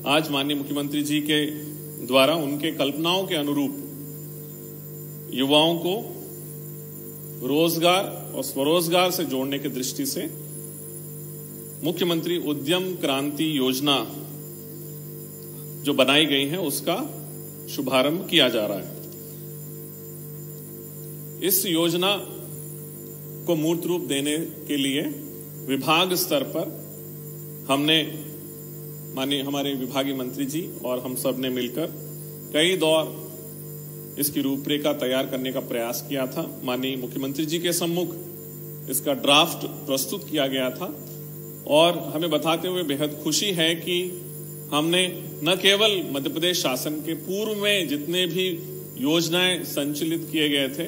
आज माननीय मुख्यमंत्री जी के द्वारा उनके कल्पनाओं के अनुरूप युवाओं को रोजगार और स्वरोजगार से जोड़ने की दृष्टि से मुख्यमंत्री उद्यम क्रांति योजना जो बनाई गई है उसका शुभारंभ किया जा रहा है। इस योजना को मूर्त रूप देने के लिए विभाग स्तर पर हमने माननीय हमारे विभागीय मंत्री जी और हम सब ने मिलकर कई दौर इसकी रूपरेखा तैयार करने का प्रयास किया था। माननीय मुख्यमंत्री जी के सम्मुख इसका ड्राफ्ट प्रस्तुत किया गया था और हमें बताते हुए बेहद खुशी है कि हमने न केवल मध्य प्रदेश शासन के पूर्व में जितने भी योजनाएं संचालित किए गए थे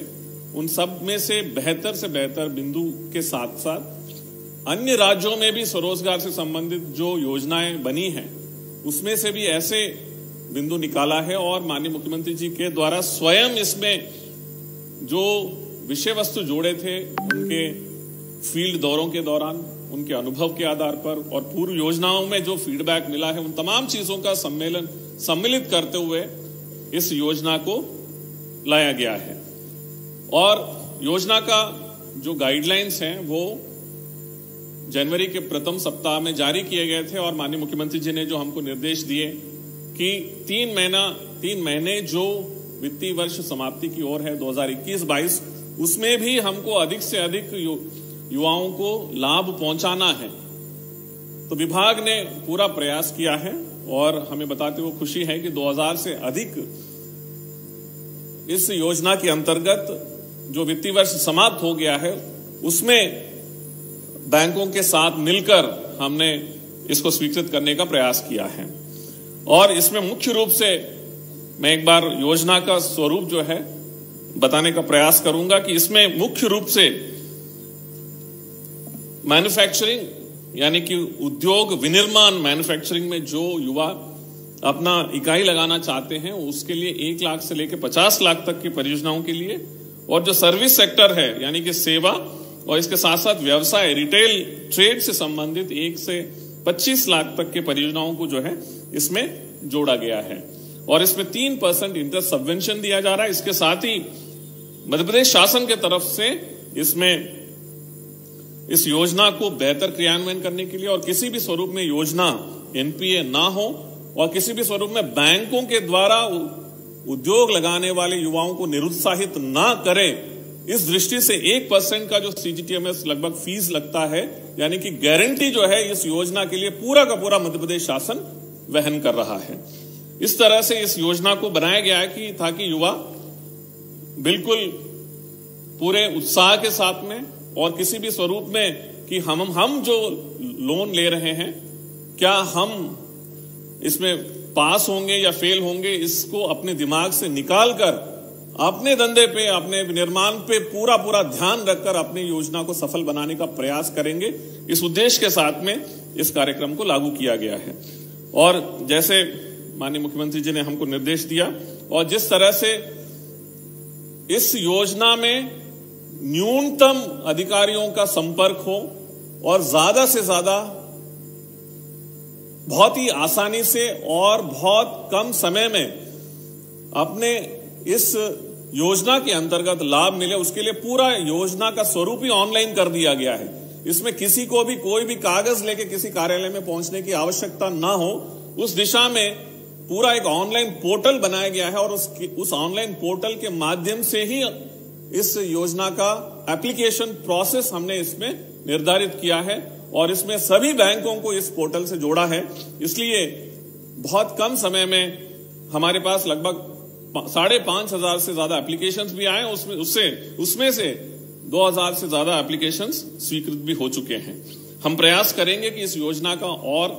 उन सब में से बेहतर बिंदु के साथ साथ अन्य राज्यों में भी स्वरोजगार से संबंधित जो योजनाएं बनी हैं उसमें से भी ऐसे बिंदु निकाला है और माननीय मुख्यमंत्री जी के द्वारा स्वयं इसमें जो विषय वस्तु जोड़े थे उनके फील्ड दौरों के दौरान उनके अनुभव के आधार पर और पूर्व योजनाओं में जो फीडबैक मिला है उन तमाम चीजों का सम्मिलित करते हुए इस योजना को लाया गया है। और योजना का जो गाइडलाइंस हैं वो जनवरी के प्रथम सप्ताह में जारी किए गए थे और माननीय मुख्यमंत्री जी ने जो हमको निर्देश दिए कि 3 महीने जो वित्तीय वर्ष समाप्ति की ओर है 2021-22 उसमें भी हमको अधिक से अधिक युवाओं को लाभ पहुंचाना है। तो विभाग ने पूरा प्रयास किया है और हमें बताते हुए खुशी है कि 2000 से अधिक इस योजना के अंतर्गत जो वित्तीय वर्ष समाप्त हो गया है उसमें बैंकों के साथ मिलकर हमने इसको स्वीकृत करने का प्रयास किया है। और इसमें मुख्य रूप से मैं एक बार योजना का स्वरूप जो है बताने का प्रयास करूंगा कि इसमें मुख्य रूप से मैन्युफैक्चरिंग यानी कि उद्योग विनिर्माण मैन्युफैक्चरिंग में जो युवा अपना इकाई लगाना चाहते हैं उसके लिए 1 लाख से लेकर 50 लाख तक की परियोजनाओं के लिए और जो सर्विस सेक्टर है यानी कि सेवा और इसके साथ साथ व्यवसाय रिटेल ट्रेड से संबंधित 1 से 25 लाख तक के परियोजनाओं को जो है इसमें जोड़ा गया है और इसमें 3% इंटरेस्ट सबवेंशन दिया जा रहा है। इसके साथ ही मध्य प्रदेश शासन के तरफ से इसमें इस योजना को बेहतर क्रियान्वयन करने के लिए और किसी भी स्वरूप में योजना एनपीए ना हो और किसी भी स्वरूप में बैंकों के द्वारा उद्योग लगाने वाले युवाओं को निरुत्साहित ना करे इस दृष्टि से 1% का जो सीजीटीएमएस लगभग फीस लगता है यानी कि गारंटी जो है इस योजना के लिए पूरा का पूरा मध्य प्रदेश शासन वहन कर रहा है। इस तरह से इस योजना को बनाया गया है कि ताकि युवा बिल्कुल पूरे उत्साह के साथ में और किसी भी स्वरूप में कि हम जो लोन ले रहे हैं क्या हम इसमें पास होंगे या फेल होंगे इसको अपने दिमाग से निकाल कर अपने धंधे पे अपने निर्माण पे पूरा ध्यान रखकर अपनी योजना को सफल बनाने का प्रयास करेंगे। इस उद्देश्य के साथ में इस कार्यक्रम को लागू किया गया है और जैसे माननीय मुख्यमंत्री जी ने हमको निर्देश दिया और जिस तरह से इस योजना में न्यूनतम अधिकारियों का संपर्क हो और ज्यादा से ज्यादा बहुत ही आसानी से और बहुत कम समय में अपने इस योजना के अंतर्गत लाभ मिले उसके लिए पूरा योजना का स्वरूप ही ऑनलाइन कर दिया गया है। इसमें किसी को भी कोई भी कागज लेके किसी कार्यालय में पहुंचने की आवश्यकता ना हो उस दिशा में पूरा एक ऑनलाइन पोर्टल बनाया गया है और उस ऑनलाइन पोर्टल के माध्यम से ही इस योजना का एप्लीकेशन प्रोसेस हमने इसमें निर्धारित किया है और इसमें सभी बैंकों को इस पोर्टल से जोड़ा है। इसलिए बहुत कम समय में हमारे पास लगभग 5,500 से ज्यादा एप्लीकेशंस भी आए उसमें से 2,000 से ज्यादा एप्लीकेशंस स्वीकृत भी हो चुके हैं। हम प्रयास करेंगे कि इस योजना का और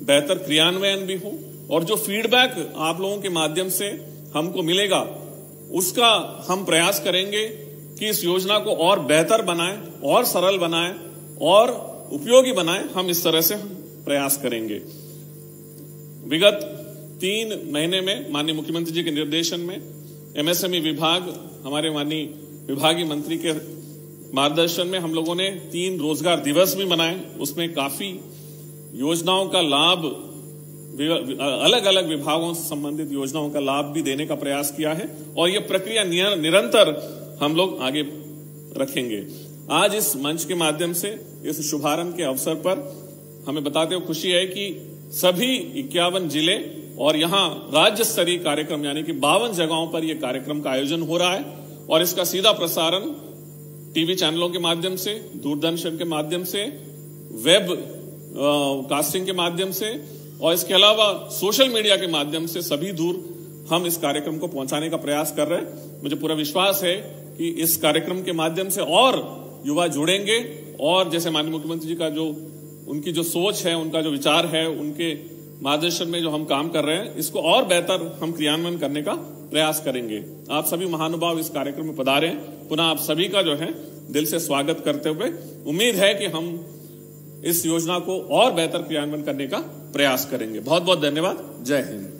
बेहतर क्रियान्वयन भी हो और जो फीडबैक आप लोगों के माध्यम से हमको मिलेगा उसका हम प्रयास करेंगे कि इस योजना को और बेहतर बनाएं और सरल बनाएं और उपयोगी बनाएं। हम इस तरह से प्रयास करेंगे। विगत 3 महीने में माननीय मुख्यमंत्री जी के निर्देशन में एमएसएमई विभाग हमारे माननीय विभागीय मंत्री के मार्गदर्शन में हम लोगों ने 3 रोजगार दिवस भी मनाए। उसमें काफी योजनाओं का लाभ अलग अलग विभागों से संबंधित योजनाओं का लाभ भी देने का प्रयास किया है और यह प्रक्रिया निरंतर हम लोग आगे रखेंगे। आज इस मंच के माध्यम से इस शुभारंभ के अवसर पर हमें बताते हुए खुशी है कि सभी 51 जिले और यहां राज्य स्तरीय कार्यक्रम यानी कि 52 जगहों पर यह कार्यक्रम का आयोजन हो रहा है और इसका सीधा प्रसारण टीवी चैनलों के माध्यम से, दूरदर्शन के माध्यम से, वेब कास्टिंग के माध्यम से और इसके अलावा सोशल मीडिया के माध्यम से सभी दूर हम इस कार्यक्रम को पहुंचाने का प्रयास कर रहे हैं। मुझे पूरा विश्वास है कि इस कार्यक्रम के माध्यम से और युवा जुड़ेंगे और जैसे माननीय मुख्यमंत्री जी का जो उनकी जो सोच है, उनका जो विचार है, उनके मार्गदर्शन में जो हम काम कर रहे हैं, इसको और बेहतर हम क्रियान्वयन करने का प्रयास करेंगे। आप सभी महानुभाव इस कार्यक्रम में पधारे हैं। पुनः आप सभी का जो है दिल से स्वागत करते हुए उम्मीद है कि हम इस योजना को और बेहतर क्रियान्वयन करने का प्रयास करेंगे। बहुत बहुत धन्यवाद। जय हिंद।